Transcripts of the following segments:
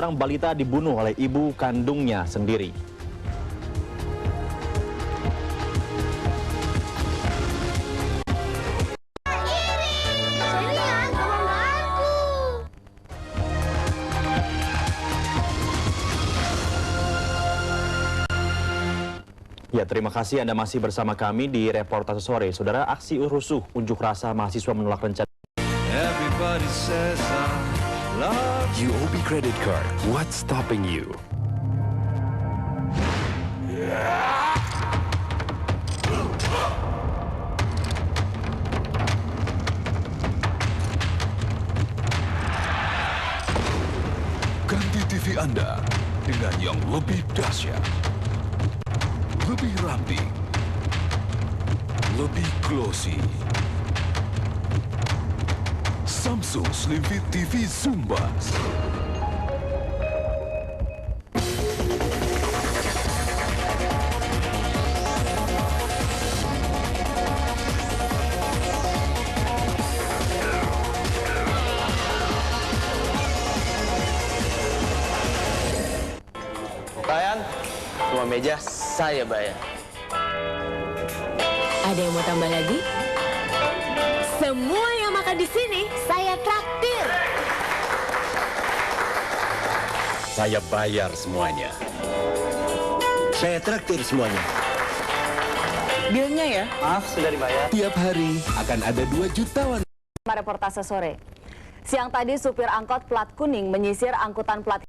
Seorang balita dibunuh oleh ibu kandungnya sendiri. Ya, terima kasih Anda masih bersama kami di Reportase Sore. Saudara, aksi rusuh unjuk rasa mahasiswa menolak rencana UOB Credit Card, what's stopping you? Ganti TV Anda dengan yang lebih dahsyat, lebih ramping, lebih glossy. Samsung Slim Fit TV Zumbas. Bayan, semua meja saya bayar. Ada yang mau tambah lagi? Semua yang makan di sini saya traktir. Saya bayar semuanya. Saya traktir semuanya. Bilnya ya? Maaf, sudah dibayar. Tiap hari akan ada 2 jutawan. Reportase sore. Siang tadi supir angkot plat kuning menyisir angkutan plat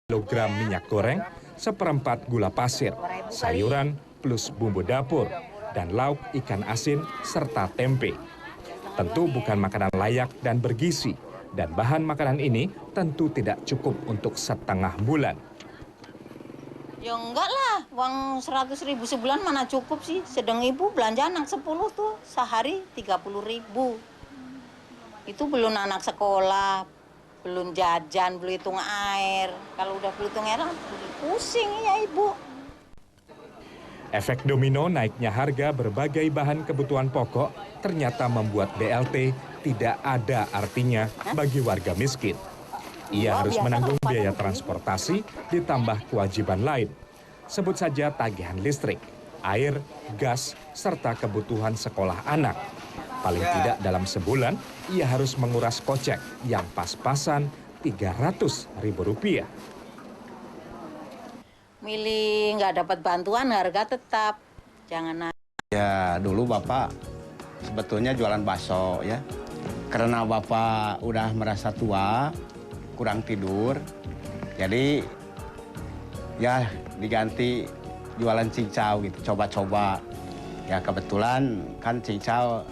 kilogram minyak goreng, seperempat gula pasir, sayuran plus bumbu dapur, dan lauk ikan asin serta tempe. Tentu bukan makanan layak dan bergizi, dan bahan makanan ini tentu tidak cukup untuk setengah bulan. Ya enggak lah, uang 100.000 sebulan mana cukup sih. Sedang ibu belanja anak 10 tuh, sehari 30.000. Itu belum anak sekolah, belum jajan, belum hitung air. Kalau udah belum hitung air, pusing ya ibu. Efek domino naiknya harga berbagai bahan kebutuhan pokok ternyata membuat BLT tidak ada artinya bagi warga miskin. Ia harus menanggung biaya transportasi ditambah kewajiban lain. Sebut saja tagihan listrik, air, gas, serta kebutuhan sekolah anak. Paling tidak dalam sebulan, ia harus menguras kocek yang pas-pasan Rp300.000. Milih nggak dapat bantuan, harga tetap. Jangan. Ya, dulu Bapak sebetulnya jualan bakso ya. Karena Bapak udah merasa tua, kurang tidur, jadi ya diganti jualan cincau gitu, coba-coba. Ya kebetulan kan cincau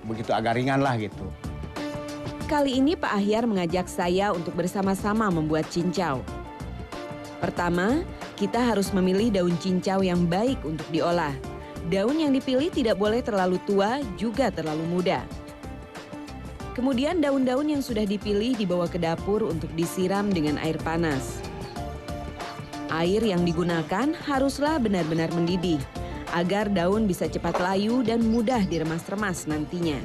begitu agak ringan lah gitu. Kali ini Pak Ahyar mengajak saya untuk bersama-sama membuat cincau. Pertama, kita harus memilih daun cincau yang baik untuk diolah. Daun yang dipilih tidak boleh terlalu tua, juga terlalu muda. Kemudian daun-daun yang sudah dipilih dibawa ke dapur untuk disiram dengan air panas. Air yang digunakan haruslah benar-benar mendidih, agar daun bisa cepat layu dan mudah diremas-remas nantinya.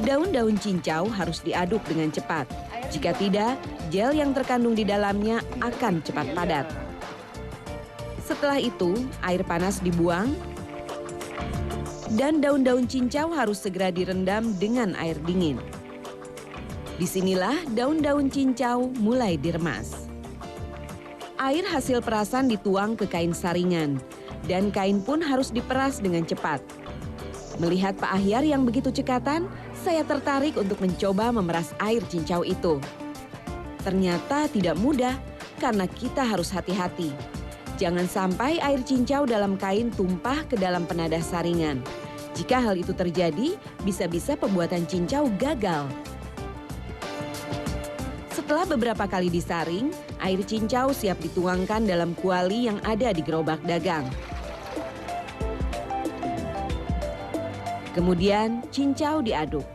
Daun-daun cincau harus diaduk dengan cepat. Jika tidak, gel yang terkandung di dalamnya akan cepat padat. Setelah itu, air panas dibuang dan daun-daun cincau harus segera direndam dengan air dingin. Disinilah daun-daun cincau mulai diremas. Air hasil perasan dituang ke kain saringan dan kain pun harus diperas dengan cepat. Melihat Pak Ahyar yang begitu cekatan, saya tertarik untuk mencoba memeras air cincau itu. Ternyata tidak mudah karena kita harus hati-hati. Jangan sampai air cincau dalam kain tumpah ke dalam penadah saringan. Jika hal itu terjadi, bisa-bisa pembuatan cincau gagal. Setelah beberapa kali disaring, air cincau siap dituangkan dalam kuali yang ada di gerobak dagang. Kemudian cincau diaduk.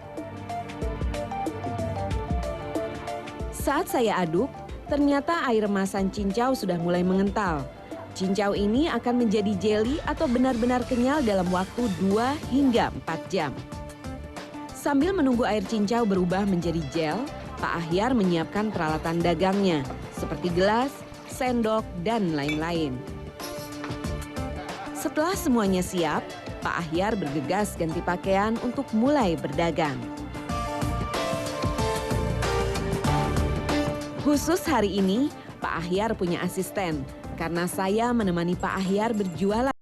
Saat saya aduk, ternyata air remasan cincau sudah mulai mengental. Cincau ini akan menjadi jeli atau benar-benar kenyal dalam waktu 2 hingga 4 jam. Sambil menunggu air cincau berubah menjadi gel, Pak Ahyar menyiapkan peralatan dagangnya, seperti gelas, sendok, dan lain-lain. Setelah semuanya siap, Pak Ahyar bergegas ganti pakaian untuk mulai berdagang. Khusus hari ini, Pak Ahyar punya asisten karena saya menemani Pak Ahyar berjualan.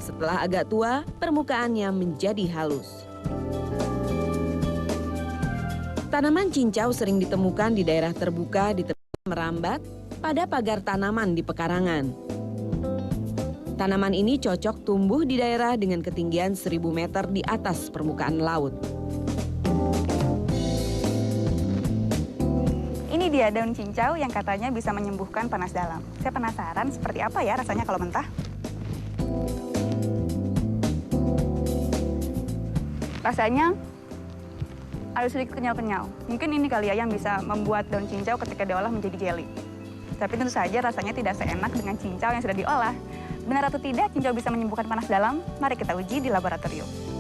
Setelah agak tua, permukaannya menjadi halus. Tanaman cincau sering ditemukan di daerah terbuka di tepi merambat pada pagar tanaman di pekarangan. Tanaman ini cocok tumbuh di daerah dengan ketinggian 1000 meter di atas permukaan laut. Ini dia daun cincau yang katanya bisa menyembuhkan panas dalam. Saya penasaran seperti apa ya rasanya kalau mentah. Rasanya ada sedikit kenyal-kenyal. Mungkin ini kali ya yang bisa membuat daun cincau ketika diolah menjadi jelly. Tapi tentu saja rasanya tidak seenak dengan cincau yang sudah diolah. Benar atau tidak cincau bisa menyembuhkan panas dalam? Mari kita uji di laboratorium.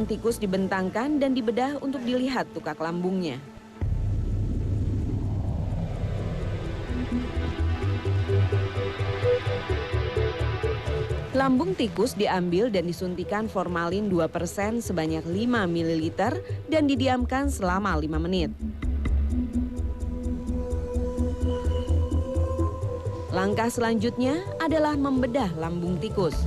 Tikus dibentangkan dan dibedah untuk dilihat tukak lambungnya. Lambung tikus diambil dan disuntikan formalin 2% sebanyak 5 ml dan didiamkan selama 5 menit. Langkah selanjutnya adalah membedah lambung tikus.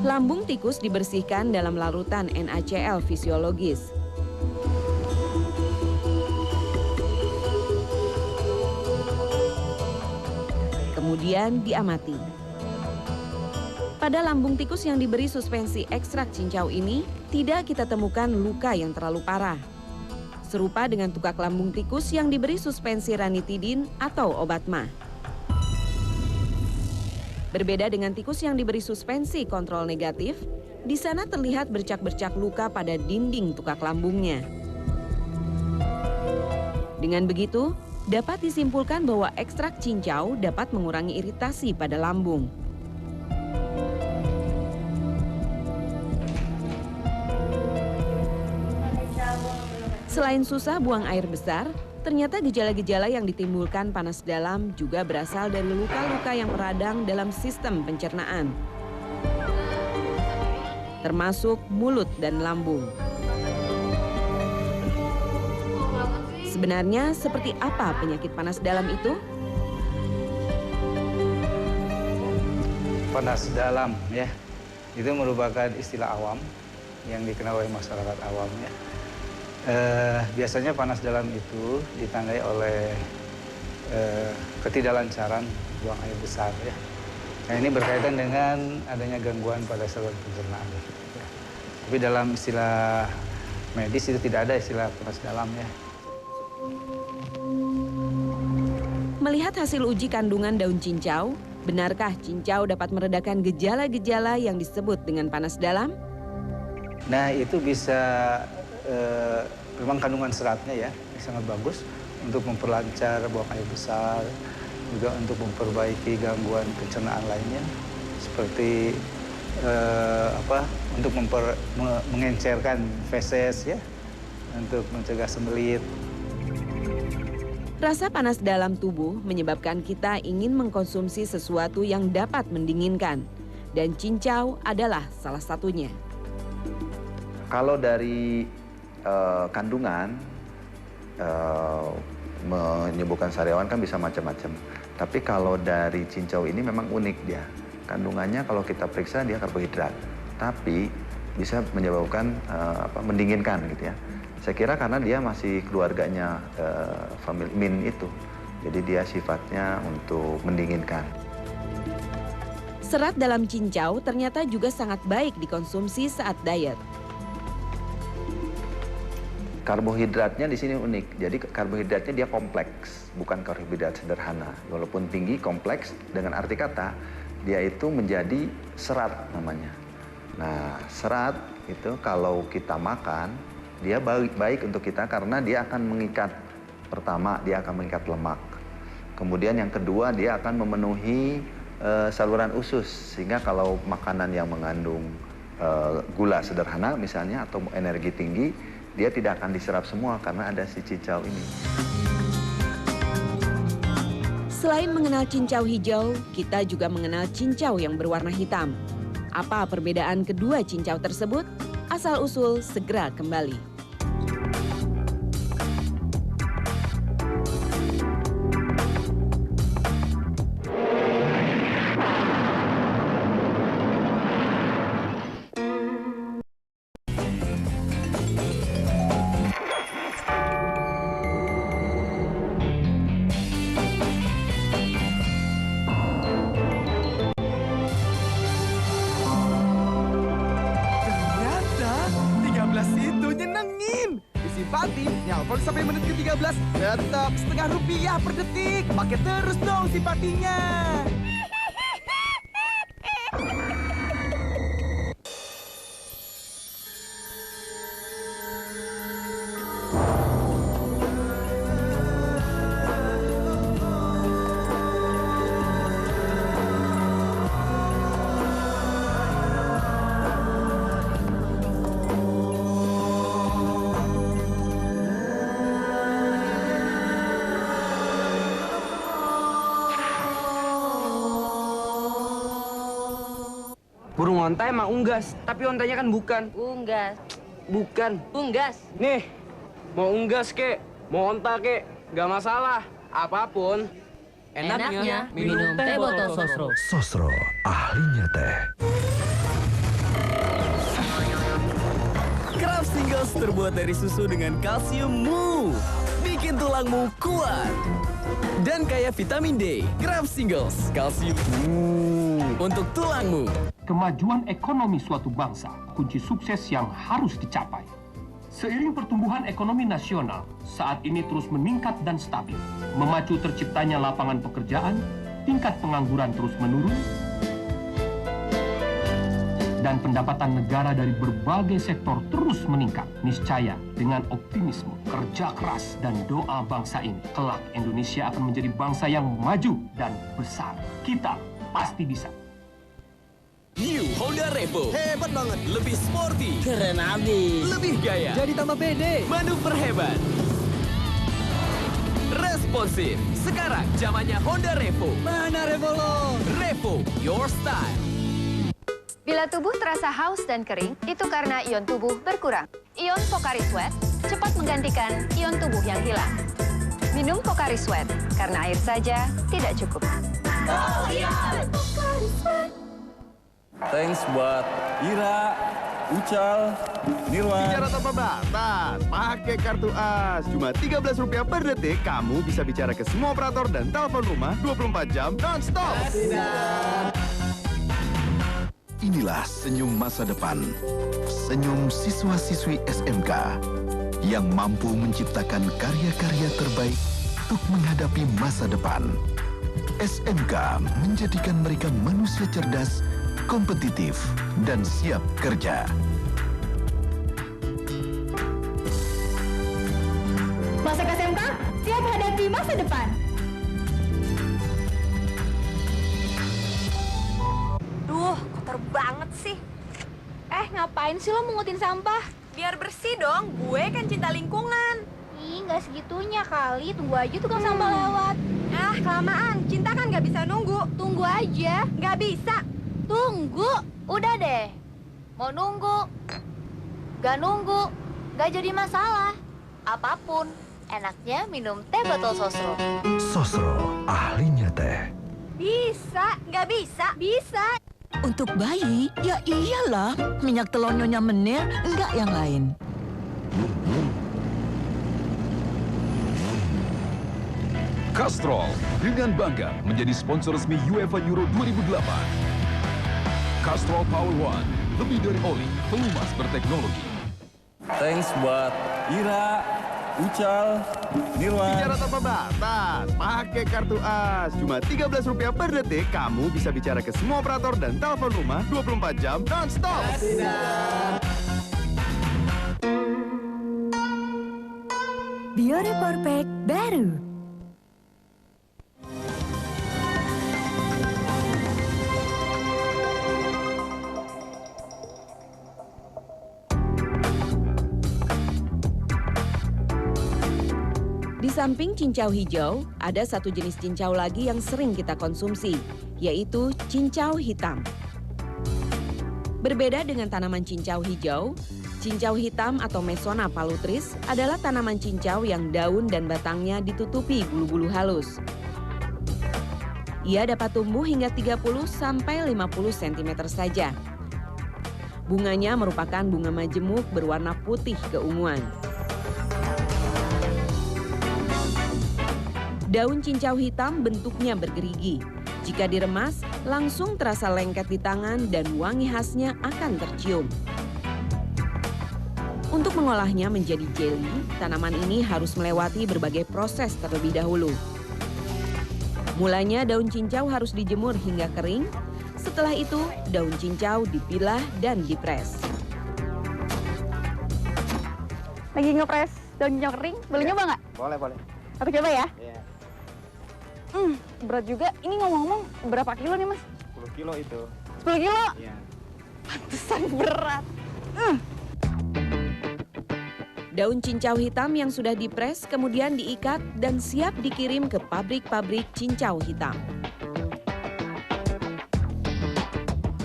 Lambung tikus dibersihkan dalam larutan NaCl fisiologis. Kemudian diamati. Pada lambung tikus yang diberi suspensi ekstrak cincau ini, tidak kita temukan luka yang terlalu parah. Serupa dengan tukak lambung tikus yang diberi suspensi ranitidin atau obat MAH. Berbeda dengan tikus yang diberi suspensi kontrol negatif, di sana terlihat bercak-bercak luka pada dinding tukak lambungnya. Dengan begitu, dapat disimpulkan bahwa ekstrak cincau dapat mengurangi iritasi pada lambung. Selain susah buang air besar, ternyata gejala-gejala yang ditimbulkan panas dalam juga berasal dari luka-luka yang meradang dalam sistem pencernaan, termasuk mulut dan lambung. Sebenarnya seperti apa penyakit panas dalam itu? Panas dalam ya, itu merupakan istilah awam yang dikenal oleh masyarakat awam ya. Biasanya panas dalam itu ditandai oleh ketidaklancaran buang air besar ya. Nah, ini berkaitan dengan adanya gangguan pada saluran pencernaan. Ya. Tapi dalam istilah medis itu tidak ada istilah panas dalam ya. Melihat hasil uji kandungan daun cincau, benarkah cincau dapat meredakan gejala-gejala yang disebut dengan panas dalam? Nah, itu bisa memang kandungan seratnya ya sangat bagus untuk memperlancar buang air besar, juga untuk memperbaiki gangguan pencernaan lainnya seperti untuk mengencerkan feses ya, untuk mencegah sembelit. Rasa panas dalam tubuh menyebabkan kita ingin mengkonsumsi sesuatu yang dapat mendinginkan, dan cincau adalah salah satunya. Kalau dari kandungan menyembuhkan sariawan kan bisa macam-macam. Tapi kalau dari cincau ini memang unik dia. Kandungannya kalau kita periksa dia karbohidrat, tapi bisa menyebabkan mendinginkan gitu ya. Saya kira karena dia masih keluarganya famili mint itu. Jadi dia sifatnya untuk mendinginkan. Serat dalam cincau ternyata juga sangat baik dikonsumsi saat diet. Karbohidratnya di sini unik. Jadi karbohidratnya dia kompleks, bukan karbohidrat sederhana. Walaupun tinggi, kompleks, dengan arti kata dia itu menjadi serat namanya. Nah, serat itu kalau kita makan, dia baik untuk kita karena dia akan mengikat. Pertama, dia akan mengikat lemak. Kemudian yang kedua, dia akan memenuhi saluran usus. Sehingga kalau makanan yang mengandung gula sederhana misalnya atau energi tinggi, dia tidak akan diserap semua karena ada si cincau ini. Selain mengenal cincau hijau, kita juga mengenal cincau yang berwarna hitam. Apa perbedaan kedua cincau tersebut? Asal-usul segera kembali. Simpati, nyalpon sampai menit ke-13, tetap Rp0,5 per detik. Pakai terus dong simpatinya. onta emang unggas, tapi ontanya kan bukan. Unggas. Bukan. Unggas. Nih, mau unggas kek, mau onta kek, nggak masalah. Apapun. Enaknya minum teh botol Sosro. Sosro, ahlinya teh. Kraft Singles terbuat dari susu dengan kalsium mu. Bikin tulangmu kuat. Dan kaya vitamin D. Kraft Singles, kalsium untuk tulangmu. Kemajuan ekonomi suatu bangsa, kunci sukses yang harus dicapai. Seiring pertumbuhan ekonomi nasional, saat ini terus meningkat dan stabil. Memacu terciptanya lapangan pekerjaan, tingkat pengangguran terus menurun, dan pendapatan negara dari berbagai sektor terus meningkat. Niscaya dengan optimisme, kerja keras, dan doa bangsa ini, kelak Indonesia akan menjadi bangsa yang maju dan besar. Kita pasti bisa. New Honda Revo. Hebat banget. Lebih sporty. Keren abis. Lebih gaya. Jadi tambah pede. Manuver hebat. Responsif. Sekarang zamannya Honda Revo. Mana Revo lo? Revo, your style. Bila tubuh terasa haus dan kering, itu karena ion tubuh berkurang. Ion Pocari Sweat cepat menggantikan ion tubuh yang hilang. Minum Pocari Sweat, karena air saja tidak cukup. Oh, ion Pocari Sweat. Thanks buat Ira, Ucal, Nirwan. Bicara tanpa batas, pakai kartu AS. Cuma Rp13 per detik, kamu bisa bicara ke semua operator dan telepon rumah 24 jam non-stop. Inilah senyum masa depan. Senyum siswa-siswi SMK yang mampu menciptakan karya-karya terbaik untuk menghadapi masa depan. SMK menjadikan mereka manusia cerdas, kompetitif, dan siap kerja. Masuk SMK, siap hadapi masa depan. Duh, kotor banget sih. Ngapain sih lo mengutin sampah? Biar bersih dong, gue kan cinta lingkungan. Ih, nggak segitunya kali. Tunggu aja tukang sampah lewat. Kelamaan. Cinta kan nggak bisa nunggu. Tunggu aja. Nggak bisa. Tunggu. Udah deh. Mau nunggu, gak nunggu, gak jadi masalah. Apapun, enaknya minum teh botol Sosro. Sosro, ahlinya teh. Bisa, nggak bisa? Bisa. Untuk bayi, ya iyalah. Minyak telur Nyonya Menir, enggak yang lain. Castrol dengan bangga menjadi sponsor resmi UEFA Euro 2008. Castrol Power One, lebih dari oli, pelumas berteknologi. Thanks buat Ira, Ucal, Nirwan. Bicara tanpa batas, pakai kartu AS. Cuma Rp13 per detik, kamu bisa bicara ke semua operator dan telepon rumah 24 jam non-stop. Biore Powerpack baru. Di samping cincau hijau, ada satu jenis cincau lagi yang sering kita konsumsi, yaitu cincau hitam. Berbeda dengan tanaman cincau hijau, cincau hitam atau Mesona palutris adalah tanaman cincau yang daun dan batangnya ditutupi bulu-bulu halus. Ia dapat tumbuh hingga 30 sampai 50 cm saja. Bunganya merupakan bunga majemuk berwarna putih keunguan. Daun cincau hitam bentuknya bergerigi. Jika diremas, langsung terasa lengket di tangan dan wangi khasnya akan tercium. Untuk mengolahnya menjadi jelly, tanaman ini harus melewati berbagai proses terlebih dahulu. Mulanya daun cincau harus dijemur hingga kering. Setelah itu, daun cincau dipilah dan dipres. Lagi ngepres daun cincau kering, boleh nyoba nggak? Boleh, boleh. Aku coba ya. Iya. Berat juga. Ini ngomong-ngomong berapa kilo nih, Mas? 10 kilo itu. 10 kilo? Iya. Pantesan berat. Daun cincau hitam yang sudah dipres kemudian diikat dan siap dikirim ke pabrik-pabrik cincau hitam.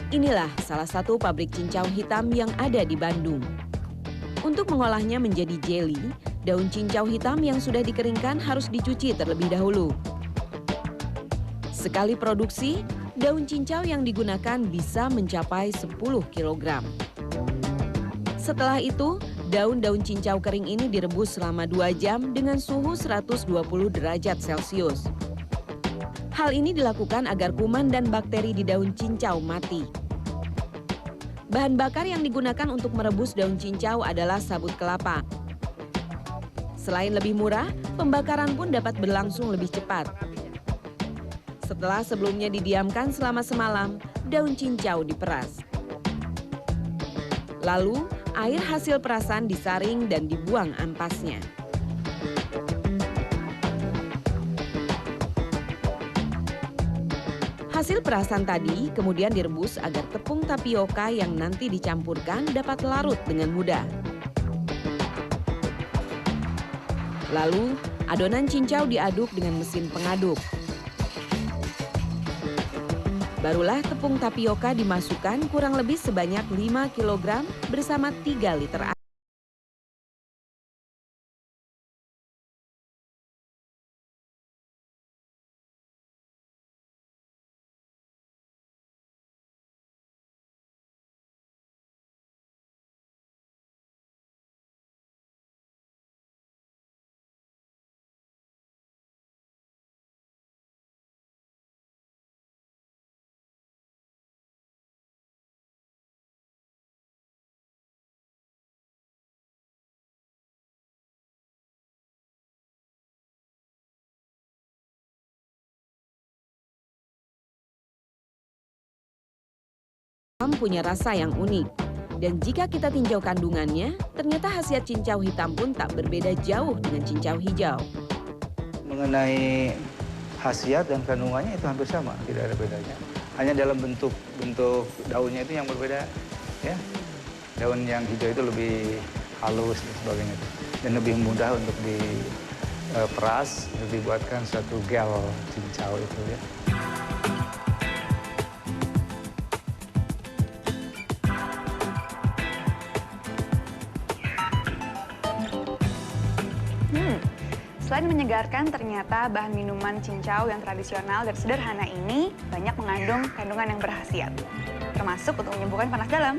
Inilah salah satu pabrik cincau hitam yang ada di Bandung. Untuk mengolahnya menjadi jelly, daun cincau hitam yang sudah dikeringkan harus dicuci terlebih dahulu. Sekali produksi, daun cincau yang digunakan bisa mencapai 10 kg. Setelah itu, daun-daun cincau kering ini direbus selama 2 jam dengan suhu 120 derajat Celcius. Hal ini dilakukan agar kuman dan bakteri di daun cincau mati. Bahan bakar yang digunakan untuk merebus daun cincau adalah sabut kelapa. Selain lebih murah, pembakaran pun dapat berlangsung lebih cepat. Setelah sebelumnya didiamkan selama semalam, daun cincau diperas. Lalu, air hasil perasan disaring dan dibuang ampasnya. Hasil perasan tadi kemudian direbus agar tepung tapioka yang nanti dicampurkan dapat larut dengan mudah. Lalu, adonan cincau diaduk dengan mesin pengaduk. Barulah tepung tapioka dimasukkan kurang lebih sebanyak 5 kg bersama 3 liter air. Punya rasa yang unik. Dan jika kita tinjau kandungannya, ternyata khasiat cincau hitam pun tak berbeda jauh dengan cincau hijau. Mengenai khasiat dan kandungannya itu hampir sama, tidak ada bedanya. Hanya dalam bentuk daunnya itu yang berbeda, ya. Daun yang hijau itu lebih halus dan sebagainya, dan lebih mudah untuk diperas, untuk dibuatkan suatu gel cincau itu, ya. Selain menyegarkan, ternyata bahan minuman cincau yang tradisional dan sederhana ini banyak mengandung kandungan yang berkhasiat, termasuk untuk menyembuhkan panas dalam.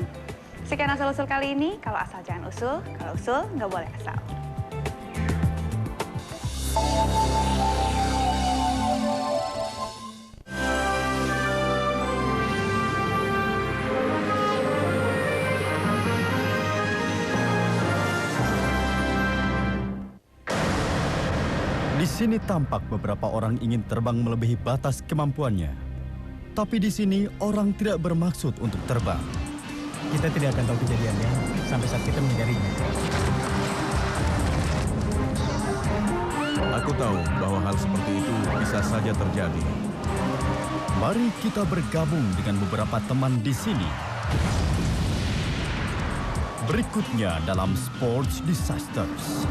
Sekian asal-usul kali ini, kalau asal jangan usul, kalau usul nggak boleh asal. Di sini tampak beberapa orang ingin terbang melebihi batas kemampuannya. Tapi di sini orang tidak bermaksud untuk terbang. Kita tidak akan tahu kejadiannya sampai saat kita menghindarinya. Aku tahu bahwa hal seperti itu bisa saja terjadi. Mari kita bergabung dengan beberapa teman di sini. Berikutnya dalam Sports Disasters.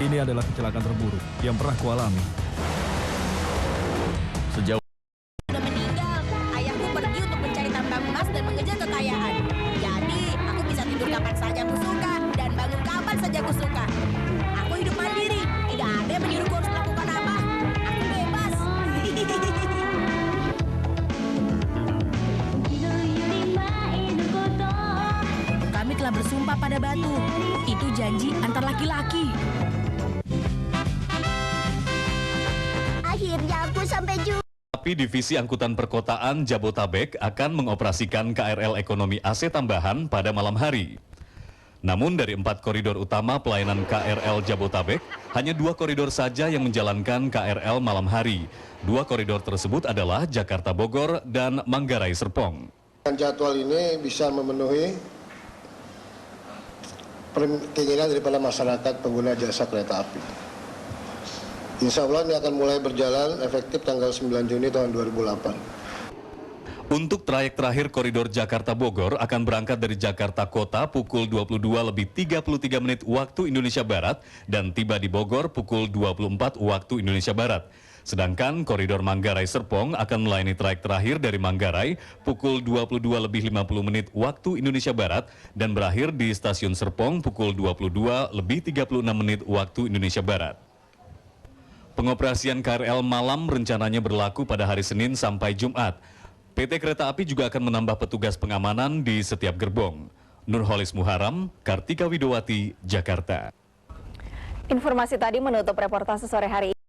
Ini adalah kecelakaan terburuk yang pernah kualami. Sejauh Sudah meninggal, ayahku pergi untuk mencari tambang emas dan mengejar kekayaan. Jadi, aku bisa tidur kapan saja aku suka dan bangun kapan saja aku suka. Aku hidup mandiri, tidak ada yang menyuruhku harus melakukan apa. Aku bebas. Kami telah bersumpah pada batu. Itu janji antar laki-laki. Akhirnya aku sampai juga. Tapi Divisi Angkutan Perkotaan Jabotabek akan mengoperasikan KRL Ekonomi AC tambahan pada malam hari. Namun dari 4 koridor utama pelayanan KRL Jabotabek, hanya 2 koridor saja yang menjalankan KRL malam hari. 2 koridor tersebut adalah Jakarta Bogor dan Manggarai Serpong. Jadwal ini bisa memenuhi keinginan daripada masyarakat pengguna jasa kereta api. Insya Allah ini akan mulai berjalan efektif tanggal 9 Juni tahun 2008. Untuk trayek terakhir koridor Jakarta-Bogor akan berangkat dari Jakarta Kota pukul 22:33 waktu Indonesia Barat dan tiba di Bogor pukul 24 waktu Indonesia Barat. Sedangkan koridor Manggarai-Serpong akan melayani trayek terakhir dari Manggarai pukul 22:50 waktu Indonesia Barat dan berakhir di stasiun Serpong pukul 22:36 waktu Indonesia Barat. Pengoperasian KRL malam rencananya berlaku pada hari Senin sampai Jumat. PT Kereta Api juga akan menambah petugas pengamanan di setiap gerbong. Nurholis Muharam, Kartika Widowati, Jakarta. Informasi tadi menutup reportase sore hari ini.